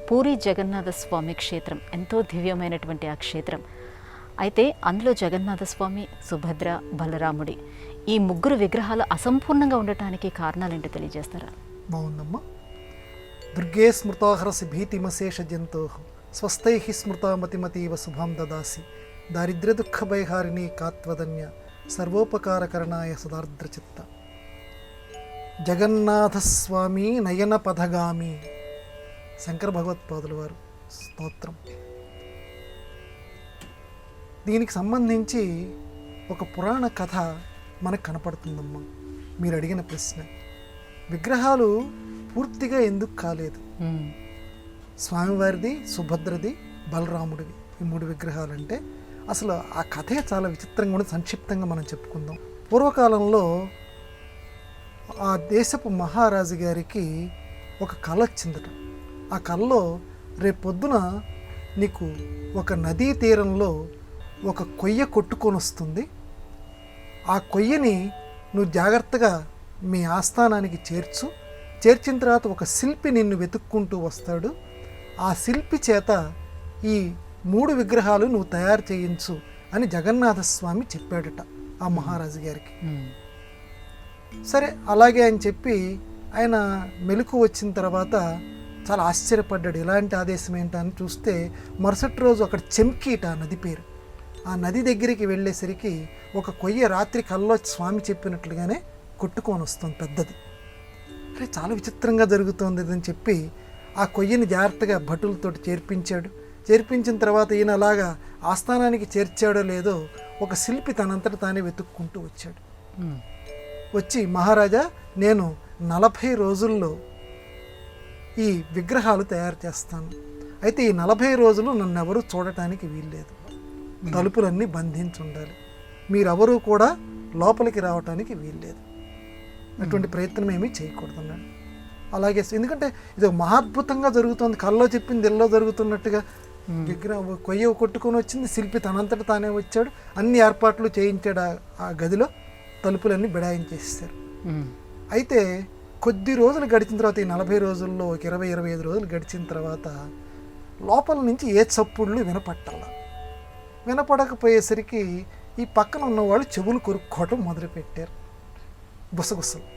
పూరి జగన్నాథ స్వామి క్షేత్రం ఎంతో దివ్యమైనటువంటి ఆ క్షేత్రం. అయితే అందులో జగన్నాథ స్వామి, సుభద్ర, బలరాముడి ఈ ముగ్గురు విగ్రహాలు అసంపూర్ణంగా ఉండటానికి కారణాలేంటో తెలియజేస్తారా? బాగుందమ్మా. దుర్గే స్మృతాహరసి భీతిమశేష జంతో స్వస్థై స్మృతామతిమతీవ శుభం దదాసి దారిద్ర్య దుఃఖ భయహారిణి కాత్వదన్య సర్వోపకారకరణాయ సదార్ద్రచిత్త. జగన్నాథస్వామి నయన పథగామి, శంకర భగవత్పాదుల వారు స్తోత్రం. దీనికి సంబంధించి ఒక పురాణ కథ మనకు కనపడుతుందమ్మా. మీరు అడిగిన ప్రశ్న, విగ్రహాలు పూర్తిగా ఎందుకు కాలేదు? స్వామివారిది, సుభద్రది, బలరాముడివి, ఈ మూడు విగ్రహాలంటే అసలు ఆ కథే చాలా విచిత్రంగా కూడా సంక్షిప్తంగా మనం చెప్పుకుందాం. పూర్వకాలంలో ఆ దేశపు మహారాజు గారికి ఒక కళ వచ్చిందట. ఆ కళలో రేపొద్దున నీకు ఒక నదీ తీరంలో ఒక కొయ్య కొట్టుకొని వస్తుంది, ఆ కొయ్యని నువ్వు జాగ్రత్తగా మీ ఆస్థానానికి చేర్చిన తర్వాత ఒక శిల్పి నిన్ను వెతుక్కుంటూ వస్తాడు, ఆ శిల్పి చేత ఈ మూడు విగ్రహాలు నువ్వు తయారు చేయించు అని జగన్నాథస్వామి చెప్పాడట ఆ మహారాజు గారికి. సరే అలాగే అని చెప్పి ఆయన మెలకు వచ్చిన తర్వాత చాలా ఆశ్చర్యపడ్డాడు. ఎలాంటి ఆదేశం ఏంటా అని చూస్తే మరుసటి రోజు అక్కడ చెంకీట ఆ నది పేరు. ఆ నది దగ్గరికి వెళ్ళేసరికి ఒక కొయ్య రాత్రి కల్లో స్వామి చెప్పినట్లుగానే కొట్టుకొని వస్తుంది పెద్దది. అరే చాలా విచిత్రంగా జరుగుతోంది అని చెప్పి ఆ కొయ్యని జాగ్రత్తగా భటులతోటి చేర్పించిన తర్వాత ఈయన అలాగా ఆస్థానానికి చేర్చాడో లేదో ఒక శిల్పి తనంతట తానే వెతుక్కుంటూ వచ్చాడు. వచ్చి, మహారాజా నేను 40 రోజుల్లో ఈ విగ్రహాలు తయారు చేస్తాను, అయితే ఈ 40 రోజులు నన్ను ఎవరు చూడటానికి వీల్లేదు, తలుపులన్నీ బంధించి ఉండాలి, మీరెవరూ కూడా లోపలికి రావటానికి వీల్లేదు, అటువంటి ప్రయత్నం ఏమీ చేయకూడదు అన్నాడు. అలాగే, ఎందుకంటే ఇది మహాద్భుతంగా జరుగుతుంది, కల్లో చెప్పింది ఎల్లో జరుగుతున్నట్టుగా. విగ్రహం కొయ్య కొట్టుకొని వచ్చింది, శిల్పి తనంతట తానే వచ్చాడు, అన్ని ఏర్పాట్లు చేయించాడు. ఆ గదిలో తలుపులన్నీ బిడాయించేస్తారు. అయితే కొద్ది రోజులు గడిచిన తర్వాత, ఈ 40 రోజుల్లో 20-25 రోజులు గడిచిన తర్వాత లోపల నుంచి ఏ చప్పుళ్ళు వినపడకపోయేసరికి ఈ పక్కన ఉన్నవాళ్ళు చెవులు కొరుక్కోవటం మొదలుపెట్టారు. గుసగుసలు.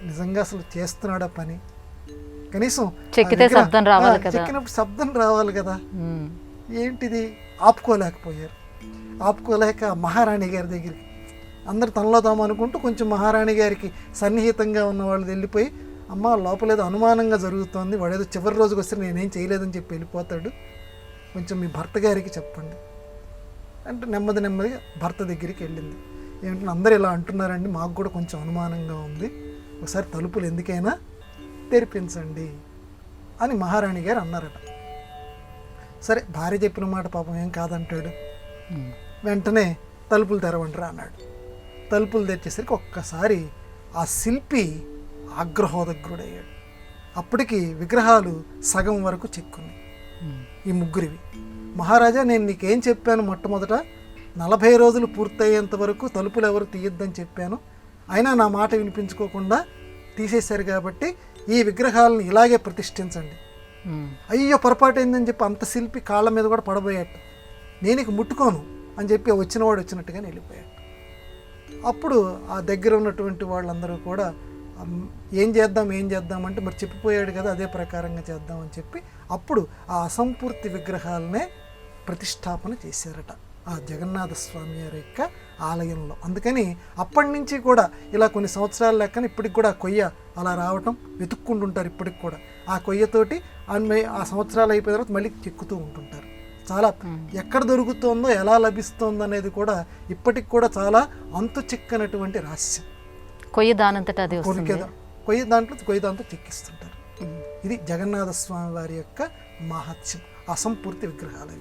నిజంగా అసలు చేస్తున్నాడా పని? కనీసం చెక్కినప్పుడు శబ్దం రావాలి కదా, ఏంటిది? ఆపుకోలేక మహారాణి గారి దగ్గరికి అందరు తనలో తాము అనుకుంటూ కొంచెం మహారాణి గారికి సన్నిహితంగా ఉన్న వాళ్ళు వెళ్ళిపోయి, అమ్మ లోపలేదో అనుమానంగా జరుగుతోంది, వాడేదో చివరి రోజుకి వస్తే నేనేం చేయలేదని చెప్పి వెళ్ళిపోతాడు, కొంచెం మీ భర్త గారికి చెప్పండి అంటే నెమ్మదిగా భర్త దగ్గరికి వెళ్ళింది. ఏమంటే అందరూ ఇలా అంటున్నారండి, మాకు కూడా కొంచెం అనుమానంగా ఉంది, ఒకసారి తలుపులు ఎందుకైనా తెరిపించండి అని మహారాణి గారు అన్నారట. సరే, భార్య చెప్పిన మాట పాపం ఏం కాదంటాడు. వెంటనే తలుపులు తెరవండిరా అన్నాడు. తలుపులు తెచ్చేసరికి ఒక్కసారి ఆ శిల్పి ఆగ్రహోదగ్రుడయ్యాడు. అప్పటికి విగ్రహాలు సగం వరకు చెక్కున్నాయి, ఈ ముగ్గురివి. మహారాజా, నేను నీకేం చెప్పాను? మొట్టమొదట 40 రోజులు పూర్తయ్యేంత వరకు తలుపులు ఎవరు తీయొద్దని చెప్పాను, అయినా నా మాట వినిపించుకోకుండా తీసేశారు, కాబట్టి ఈ విగ్రహాలను ఇలాగే ప్రతిష్ఠించండి. అయ్యో పొరపాటు అయిందని చెప్పి అంత శిల్పి కాళ్ళ మీద కూడా పడబోయాట. నేను ఇక ముట్టుకోను అని చెప్పి వచ్చినవాడు వచ్చినట్టుగానే వెళ్ళిపోయాడు. అప్పుడు ఆ దగ్గర ఉన్నటువంటి వాళ్ళందరూ కూడా ఏం చేద్దాం అంటే, మరి చెప్పిపోయాడు కదా, అదే ప్రకారంగా చేద్దామని చెప్పి అప్పుడు ఆ అసంపూర్తి విగ్రహాలనే ప్రతిష్టాపన చేశారట ఆ జగన్నాథ స్వామి వారి యొక్క ఆలయంలో. అందుకని అప్పటి నుంచి కూడా ఇలా కొన్ని సంవత్సరాల లెక్కన ఇప్పటికి కూడా కొయ్య అలా రావటం వెతుక్కుంటుంటారు. ఇప్పటికి కూడా ఆ కొయ్యతోటి ఆ సంవత్సరాలు అయిపోయిన తర్వాత మళ్ళీ చెక్కుతూ ఉంటుంటారు. చాలా ఎక్కడ దొరుకుతుందో, ఎలా లభిస్తుందో అనేది కూడా ఇప్పటికి కూడా చాలా అంతు చిక్కనటువంటి రహస్యం. కొయ్య దానంతటా అదే కొయ్య దాంట్లో చెక్కిస్తుంటారు. ఇది జగన్నాథ స్వామి వారి యొక్క మహత్యం, అసంపూర్తి విగ్రహాలు.